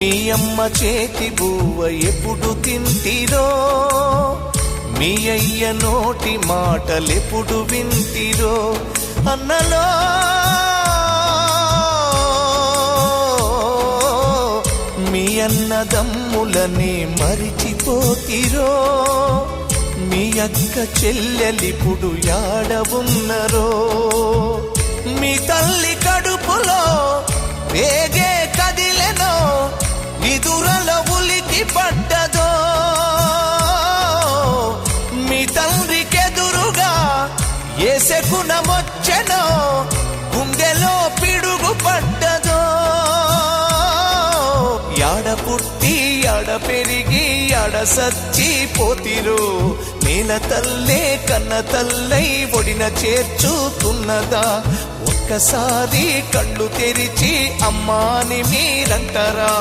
మీ అమ్మ చేతి బువ్వ ఎప్పుడు తింటిరో, మీ అయ్య నోటి మాటలెప్పుడు వింటిరో, అన్నలో మీ అన్నదమ్ములని మరిచిపోతిరో, మీ అక్క చెల్లెలిప్పుడు యాడ ఉన్నరో, మీ తల్లి కడుపులో వేగే కదిలెనో, నిదురల ఉలికి పడ్డదో, మీ తండ్రికెదురుగా ఏ శకునమొచ్చెనో, గుండెలో పిడుగు పడ్డదో, యాడ పుట్టి యాడ పెరిగి యాడ సచ్చిపోతిరో, నేల తల్లే కన్న తల్లై ఒడిన చేర్చుతున్నదా, ఒక్కసారి కళ్ళు తెరిచి అమ్మాని మీరంటారా,